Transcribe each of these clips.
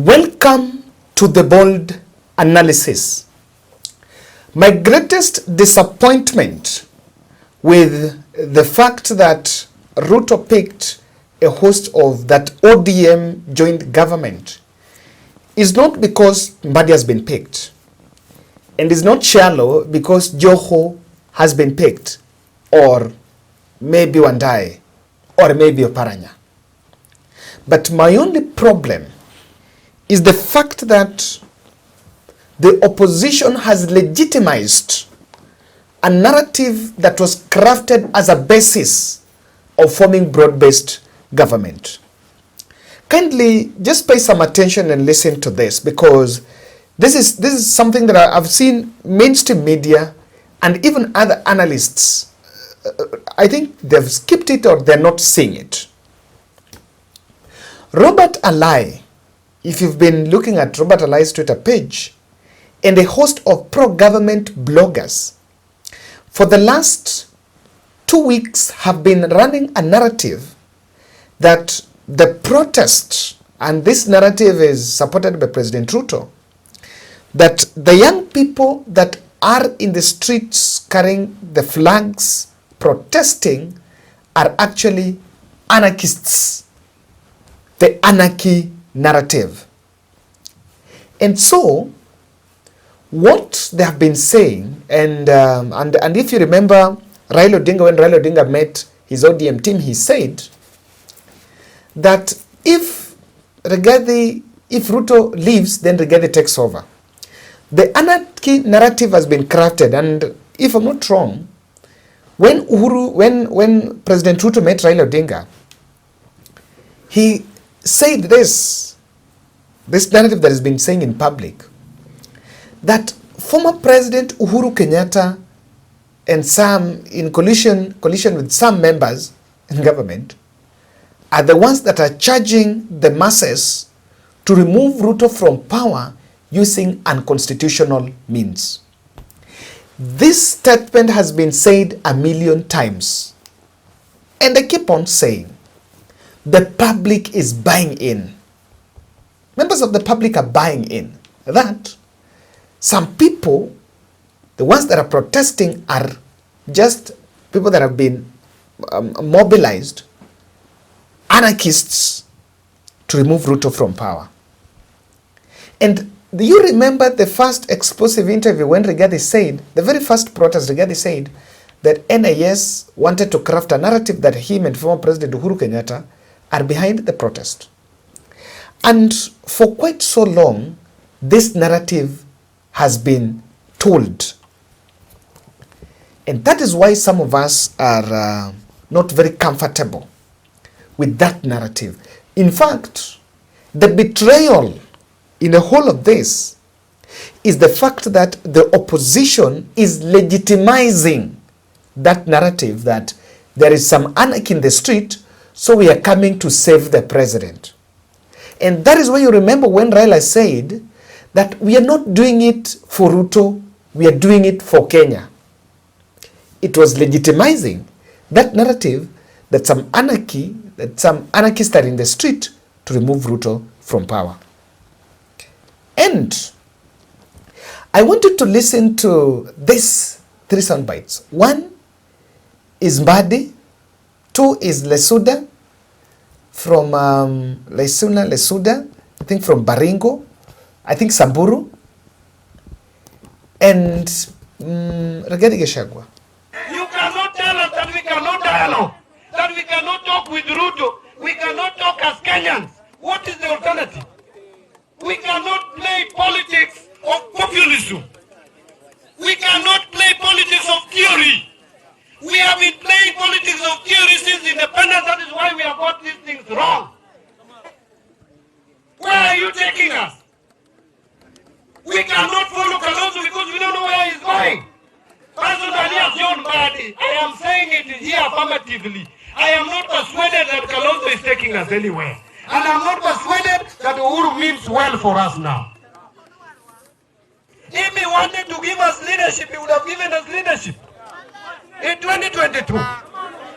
Welcome to the bold analysis. My greatest disappointment with the fact that Ruto picked a host of that ODM joint government is not because Mbadi has been picked, and is not shallow because Joho has been picked, or maybe Wandai, or maybe Oparanya. But my only problem is the fact that the opposition has legitimized a narrative that was crafted as a basis of forming broad-based government. Kindly just pay some attention and listen to this, because this is something that I've seen mainstream media and even other analysts, I think they've skipped it or they're not seeing it. Robert Alai, if you've been looking at Robert Alai's Twitter page, and a host of pro-government bloggers, for the last 2 weeks have been running a narrative that the protest, and this narrative is supported by President Ruto, that the young people that are in the streets carrying the flags protesting are actually anarchists. The anarchy narrative. And so, what they have been saying, and if you remember Raila Odinga, when Raila Odinga met his ODM team, he said that if Ruto leaves, then Rigathi takes over. The anarchy narrative has been crafted, and if I'm not wrong, when President Ruto met Raila Odinga, he said this narrative that has been saying in public, that former President Uhuru Kenyatta and some in collision with some members in government are the ones that are charging the masses to remove Ruto from power using unconstitutional means. This statement has been said 1,000,000 times, and I keep on saying, the public is buying in. Members of the public are buying in that some people, the ones that are protesting, are just people that have been mobilized, anarchists, to remove Ruto from power. And do you remember the first explosive interview when Rigathi said, the very first protest, Rigathi said that NIS wanted to craft a narrative that him and former President Uhuru Kenyatta are behind the protest. And for quite so long, this narrative has been told. And that is why some of us are not very comfortable with that narrative. In fact, the betrayal in the whole of this is the fact that the opposition is legitimizing that narrative that there is some anarchy in the street, so we are coming to save the president. And that is why you remember when Raila said that we are not doing it for Ruto, we are doing it for Kenya. It was legitimizing that narrative that some anarchists are in the street to remove Ruto from power. And I want you to listen to these 3 sound bites. 1 is Mbadi, 2 is Lesuda, from Lesuda, I think from Baringo, I think Samburu, and Rigathi Gachagua. You cannot tell us that we cannot dialogue, that we cannot talk with Ruto, we cannot talk as Kenyans. What is the alternative? We cannot play politics of populism. We cannot play politics of theory. We have been playing politics of theory since independence. That is why we have got these things wrong. Where are you taking us? We cannot follow Kalonzo because we don't know where he's going. Personally, as John Mbadi, I am saying it here affirmatively. I am not persuaded that Kalonzo is taking us anywhere. And I'm not persuaded that Uhuru means well for us now. If he wanted to give us leadership, he would have given us leadership in 2022.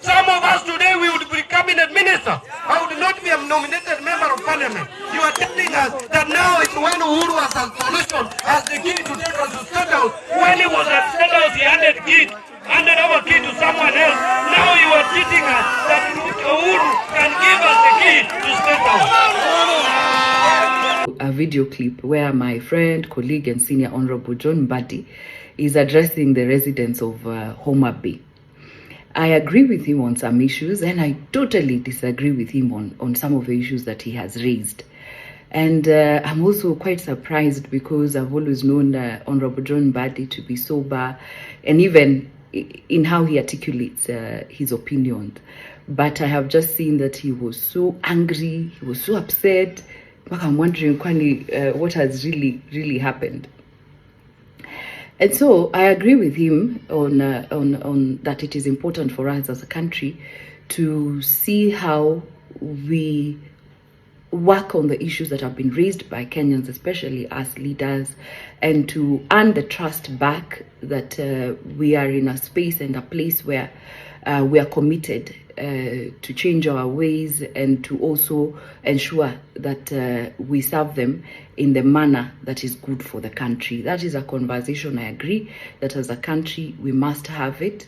Some of us today, we would be cabinet minister. I would not be a nominated member of parliament. You are telling us that now it's when Uhuru has a solution, has the key to take us to Statehouse. When he was at Statehouse, he handed over key to someone else. Now you are teaching us that Uhuru can give us the key to Statehouse. A video clip where my friend, colleague and senior honorable John Mbadi is addressing the residents of Homa Bay. I agree with him on some issues and I totally disagree with him on some of the issues that he has raised. And I'm also quite surprised because I've always known Honorable John Mbadi to be sober and even in how he articulates his opinions. But I have just seen that he was so angry, he was so upset. I'm wondering what has really happened. And so I agree with him on that it is important for us as a country to see how we work on the issues that have been raised by Kenyans, especially as leaders, and to earn the trust back that we are in a space and a place where we are committed to change our ways and to also ensure that we serve them in the manner that is good for the country. That is a conversation I agree that as a country we must have it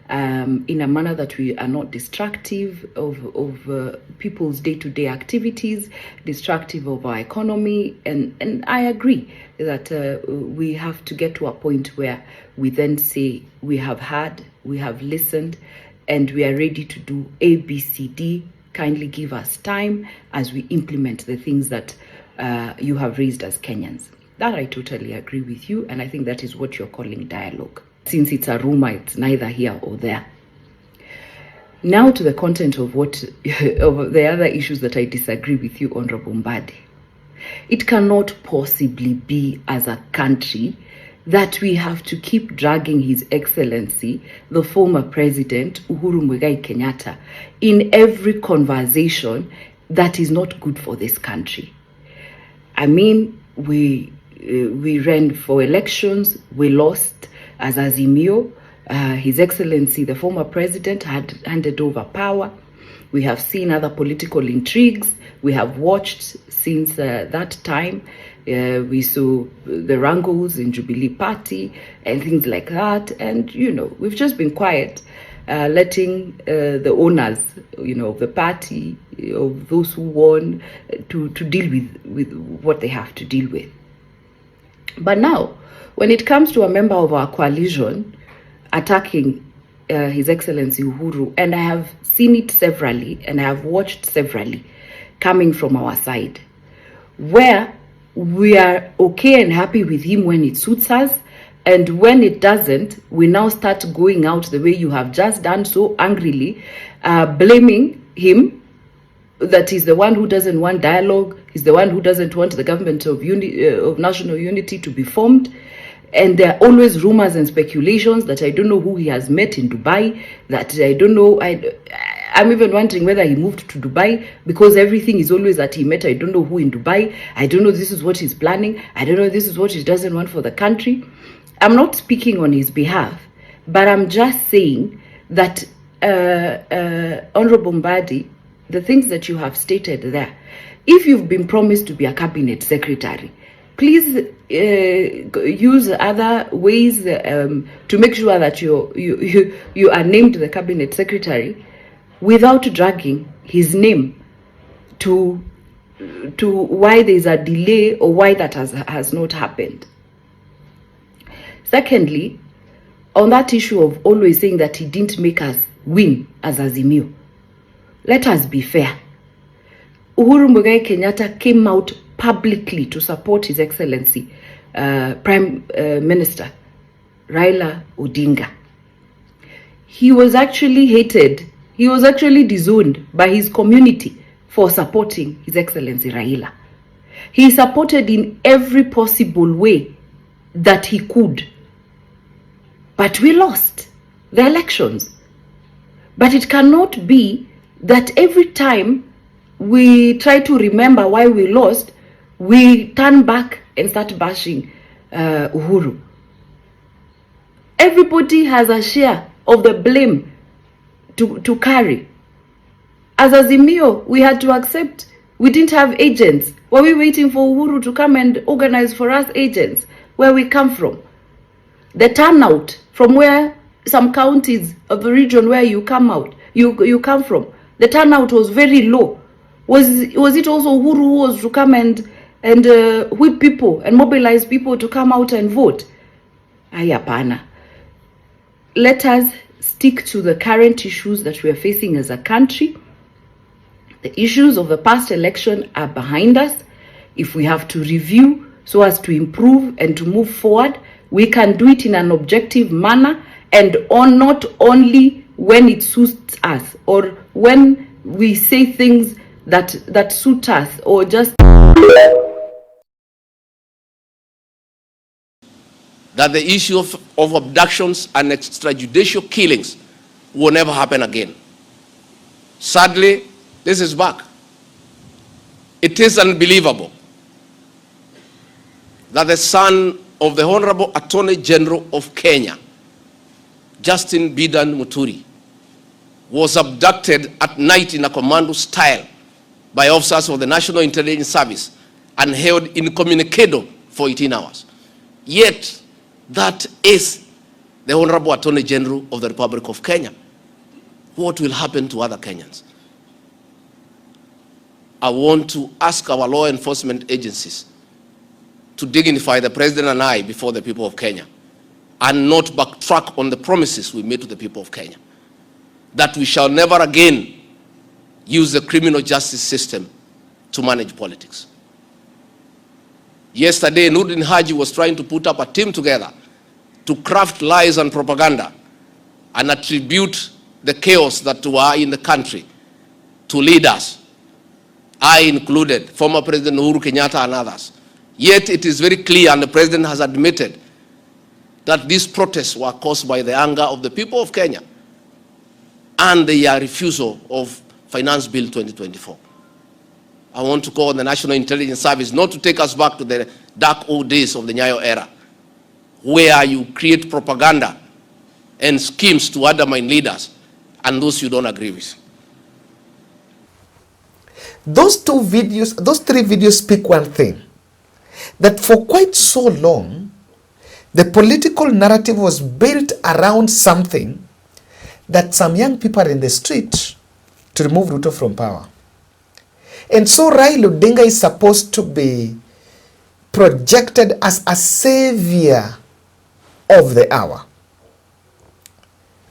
in a manner that we are not destructive of people's day-to-day activities, destructive of our economy, and I agree that we have to get to a point where we then say we have heard, we have listened, and we are ready to do A, B, C, D. Kindly give us time as we implement the things that you have raised as Kenyans. That I totally agree with you, and I think that is what you're calling dialogue. Since it's a rumor, it's neither here or there. Now to the content of of the other issues that I disagree with you, Honorable Mbadi. It cannot possibly be as a country that we have to keep dragging His Excellency, the former President, Uhuru Muigai Kenyatta, in every conversation that is not good for this country. I mean, we ran for elections, we lost as Azimio. His Excellency, the former President, had handed over power. We have seen other political intrigues. We have watched since that time. We saw the wrangles in Jubilee Party and things like that. And, we've just been quiet, letting the owners, of the party, of those who won, to deal with what they have to deal with. But now, when it comes to a member of our coalition attacking His Excellency Uhuru, and I have seen it severally, and I have watched severally coming from our side, where we are okay and happy with him when it suits us, and when it doesn't, we now start going out the way you have just done so angrily, blaming him that he's the one who doesn't want dialogue, he's the one who doesn't want the government of national unity to be formed. And there are always rumors and speculations that I don't know who he has met in Dubai, that I don't know, I'm even wondering whether he moved to Dubai, because everything is always that he met, I don't know who in Dubai, I don't know this is what he's planning, I don't know this is what he doesn't want for the country. I'm not speaking on his behalf, but I'm just saying that Honorable Mbadi, the things that you have stated there, if you've been promised to be a cabinet secretary, please use other ways to make sure that you are named the cabinet secretary without dragging his name to why there's a delay or why that has not happened. Secondly, on that issue of always saying that he didn't make us win as Azimio, let us be fair. Uhuru Muigai Kenyatta came out publicly to support His Excellency Prime Minister Raila Odinga. He was actually hated. He was actually disowned by his community for supporting His Excellency Raila. He supported in every possible way that he could. But we lost the elections. But it cannot be that every time we try to remember why we lost, we turn back and start bashing Uhuru. Everybody has a share of the blame to carry. As Azimio, we had to accept we didn't have agents. Were we waiting for Uhuru to come and organize for us agents where we come from? The turnout from where some counties of the region where you come from, the turnout was very low. Was it also Uhuru who was to come and whip people and mobilize people to come out and vote? Ayapana. Let us stick to the current issues that we are facing as a country. The issues of the past election are behind us. If we have to review so as to improve and to move forward, we can do it in an objective manner and not only when it suits us or when we say things that suit us or just that the issue of abductions and extrajudicial killings will never happen again. Sadly, this is back. It is unbelievable that the son of the Honorable Attorney General of Kenya, Justin Bidan Muturi, was abducted at night in a commando style by officers of the National Intelligence Service and held incommunicado for 18 hours. Yet, that is the Honorable Attorney General of the Republic of Kenya. What will happen to other Kenyans? I want to ask our law enforcement agencies to dignify the President and I before the people of Kenya and not backtrack on the promises we made to the people of Kenya, that we shall never again use the criminal justice system to manage politics. Yesterday, Nurdin Haji was trying to put up a team together to craft lies and propaganda and attribute the chaos that were in the country to leaders, I included, former President Uhuru Kenyatta and others. Yet it is very clear, and the President has admitted, that these protests were caused by the anger of the people of Kenya and their refusal of Finance Bill 2024. I want to call on the National Intelligence Service not to take us back to the dark old days of the Nyayo era, where you create propaganda and schemes to undermine leaders and those you don't agree with. Those three videos speak one thing, that for quite so long, the political narrative was built around something that some young people are in the street to remove Ruto from power. And so Raila Odinga is supposed to be projected as a savior of the hour,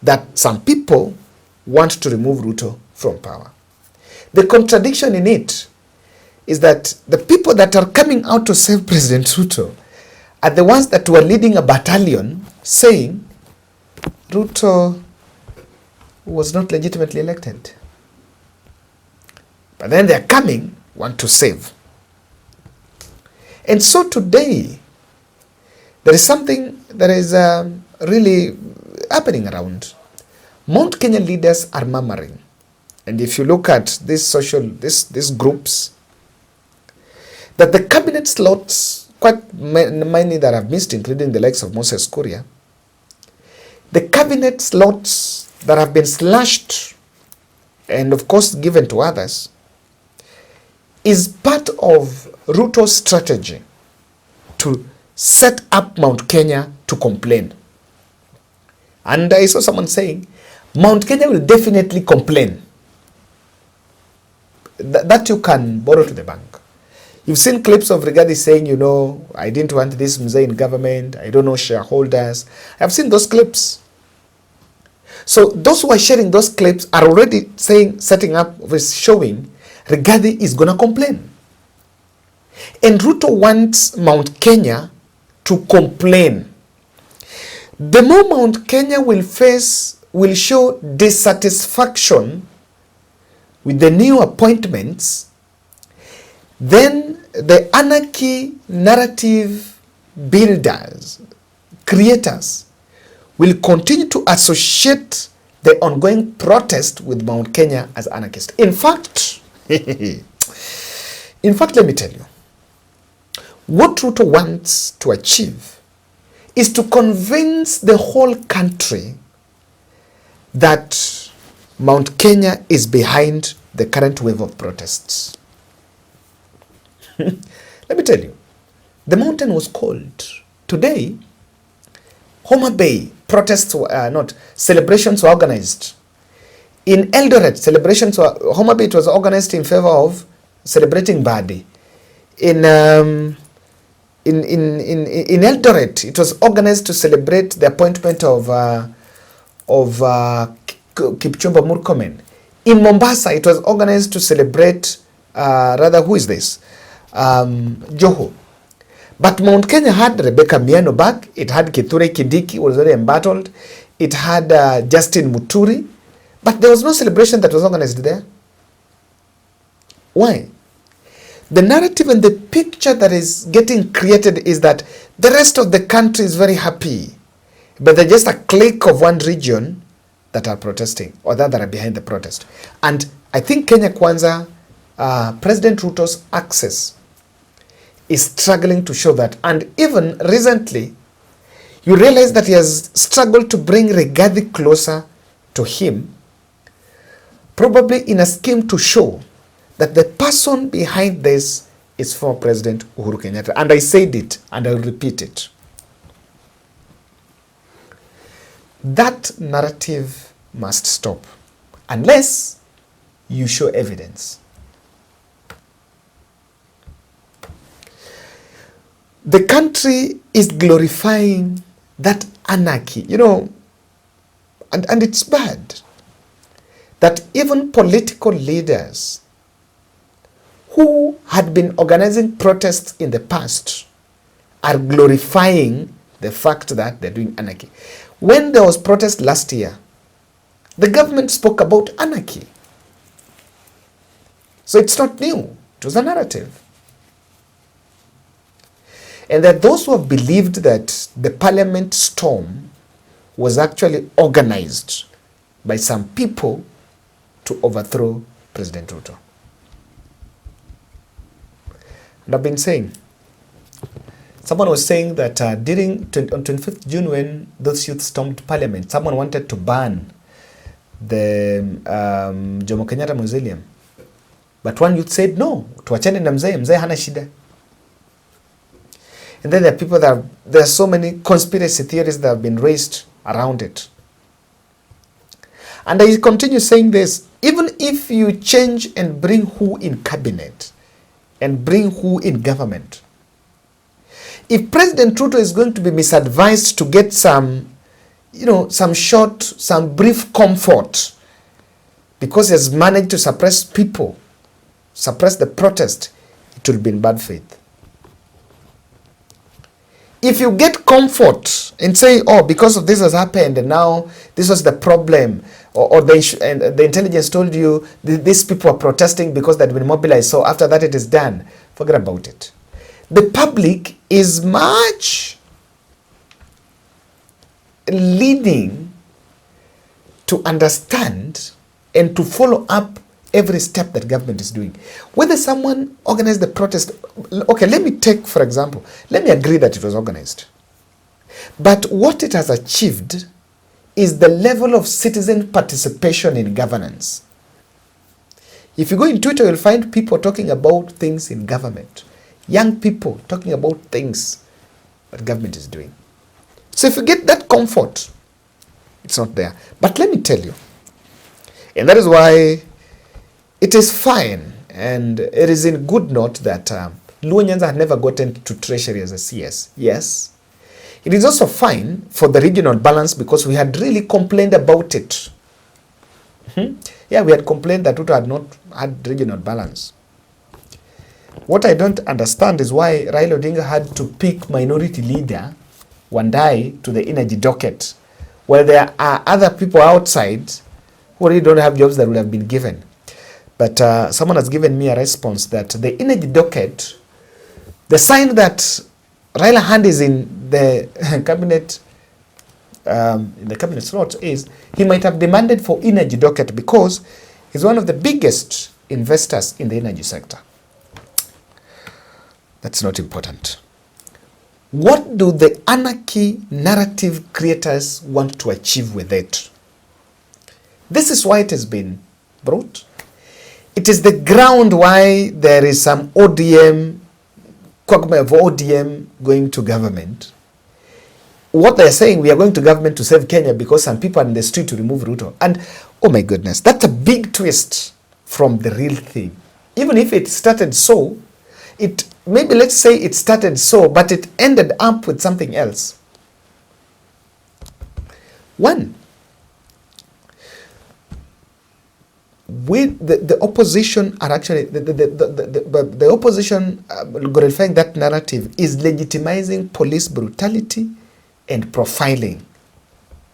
that some people want to remove Ruto from power. The contradiction in it is that the people that are coming out to save President Ruto are the ones that were leading a battalion saying Ruto was not legitimately elected. But then they're coming, want to save. And so today, there is something that is really happening around. Mount Kenya leaders are murmuring. And if you look at these groups, that the cabinet slots, quite many that I've missed, including the likes of Moses Kuria, the cabinet slots that have been slashed and of course given to others is part of Ruto's strategy to set up Mount Kenya to complain. And I saw someone saying, Mount Kenya will definitely complain. That you can borrow to the bank. You've seen clips of Rigathi saying, you know, I didn't want this mzee in government, I don't know shareholders. I've seen those clips. So those who are sharing those clips are already saying, setting up, showing Rigathi is going to complain. And Ruto wants Mount Kenya to complain. The more Mount Kenya will show dissatisfaction with the new appointments, then the anarchy narrative builders, creators, will continue to associate the ongoing protest with Mount Kenya as anarchist. In fact, let me tell you, what Ruto wants to achieve is to convince the whole country that Mount Kenya is behind the current wave of protests. Let me tell you, the mountain was cold. Today, Homa Bay protests were not, celebrations were organized. In Eldoret, celebrations were, Homa Bay, it was organized in favor of celebrating Badi. In Eldoret, it was organized to celebrate the appointment of Kipchumba Murkomen. In Mombasa, it was organized to celebrate, who is this? Joho. But Mount Kenya had Rebecca Miano back. It had Kithure Kindiki, was already embattled. It had Justin Muturi. But there was no celebration that was organized there. Why? The narrative and the picture that is getting created is that the rest of the country is very happy. But they're just a clique of one region that are protesting, or that are behind the protest. And I think Kenya Kwanza, President Ruto's access is struggling to show that. And even recently, you realize that he has struggled to bring Rigathi closer to him, probably in a scheme to show that the person behind this is former President Uhuru Kenyatta. And I said it, and I will repeat it. That narrative must stop, unless you show evidence. The country is glorifying that anarchy, and it's bad that even political leaders who had been organizing protests in the past are glorifying the fact that they're doing anarchy. When there was protest last year, the government spoke about anarchy. So it's not new. It was a narrative. And that those who have believed that the parliament storm was actually organized by some people to overthrow President Ruto. And I've been saying, someone was saying that on 25th June, when those youth stormed parliament, someone wanted to ban the Jomo Kenyatta Mausoleum. But one youth said, no, tuachane na mzee hana shida. And then there are people there are so many conspiracy theories that have been raised around it. And I continue saying this, even if you change and bring who in cabinet and bring who in government, if President Ruto is going to be misadvised to get some brief comfort because he has managed to suppress people, suppress the protest, it will be in bad faith. If you get comfort and say, oh, because of this has happened and now this was the problem, or the intelligence told you these people are protesting because they'd been mobilized, so after that it is done, forget about it. The public is much leading to understand and to follow up every step that government is doing. Whether someone organized the protest, okay, let me take, for example, let me agree that it was organized. But what it has achieved is the level of citizen participation in governance. If you go in Twitter, you'll find people talking about things in government. Young people talking about things that government is doing. So if you get that comfort, it's not there. But let me tell you, and that is why it is fine, and it is in good note that Luo Nyanza had never gotten to treasury as a CS. Yes. It is also fine for the regional balance because we had really complained about it. Yeah, we had complained that Ruto had not had regional balance. What I don't understand is why Raila Odinga had to pick minority leader Wandai to the energy docket, where there are other people outside who really don't have jobs that would have been given. But someone has given me a response that the energy docket, the sign that Raila hand is in the cabinet, slot, is he might have demanded for energy docket because he's one of the biggest investors in the energy sector. That's not important. What do the anarchy narrative creators want to achieve with it? This is why it has been brought. It is the ground why there is some ODM, quagmire of ODM going to government. What they're saying, we are going to government to save Kenya because some people are in the street to remove Ruto. And oh my goodness, that's a big twist from the real thing. Even if it started so, maybe let's say it started so, but it ended up with something else. One, the opposition are actually, the opposition glorifying that narrative is legitimizing police brutality and profiling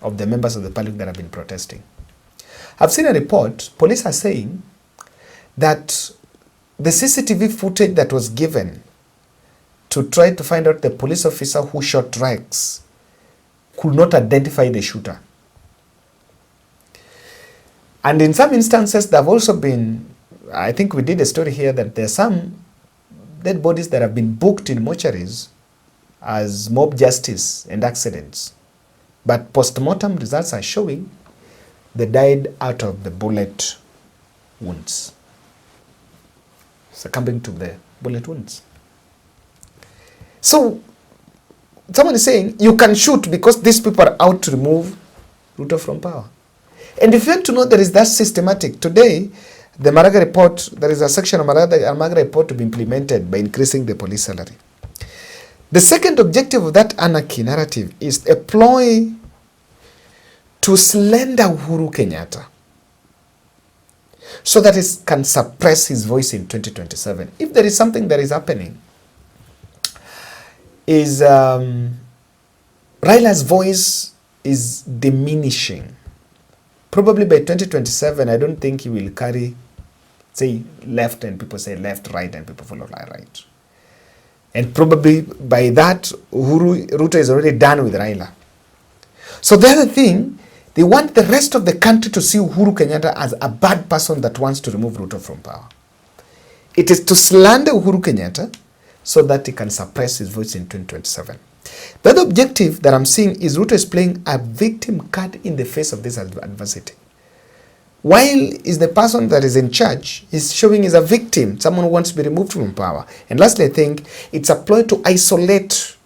of the members of the public that have been protesting. I've seen a report, police are saying that the CCTV footage that was given to try to find out the police officer who shot Rex could not identify the shooter. And in some instances, there have also been, I think we did a story here that there are some dead bodies that have been booked in mortuaries as mob justice and accidents. But post-mortem results are showing they died out of the bullet wounds, succumbing to the bullet wounds. So someone is saying you can shoot because these people are out to remove Ruto from power. And if you want to know there is that systematic, today, the Maraga report, there is a section of Maraga report to be implemented by increasing the police salary. The second objective of that anarchy narrative is a ploy to slender Uhuru Kenyatta so that it can suppress his voice in 2027. If there is something that is happening, is Raila's voice is diminishing. Probably by 2027, I don't think he will carry, say, left and people say left, right, and people follow right. And probably by that, Ruto is already done with Raila. So the other thing, they want the rest of the country to see Uhuru Kenyatta as a bad person that wants to remove Ruto from power. It is to slander Uhuru Kenyatta so that he can suppress his voice in 2027. The other objective that I'm seeing is Ruto is playing a victim card in the face of this adversity. While is the person that is in charge is showing is a victim, someone who wants to be removed from power. And lastly, I think it's a ploy to isolate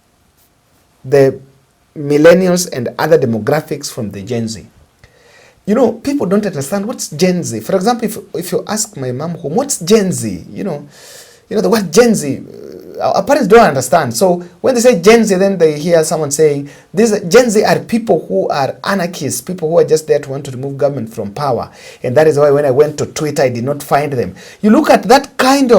the millennials and other demographics from the Gen Z. You know, people don't understand what's Gen Z. For example, if you ask my mom home, what's Gen Z? You know the word Gen Z, our parents don't understand. So when they say Gen Z, then they hear someone saying, these Gen Z are people who are anarchists, people who are just there to want to remove government from power. And that is why when I went to Twitter, I did not find them. You look at that kind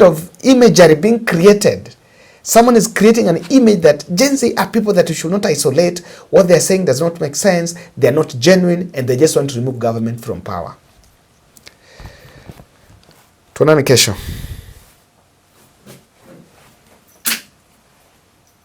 of imagery being created. Someone is creating an image that Gen Z are people that you should not isolate. What they're saying does not make sense. They're not genuine, and they just want to remove government from power. Tuonane kesho.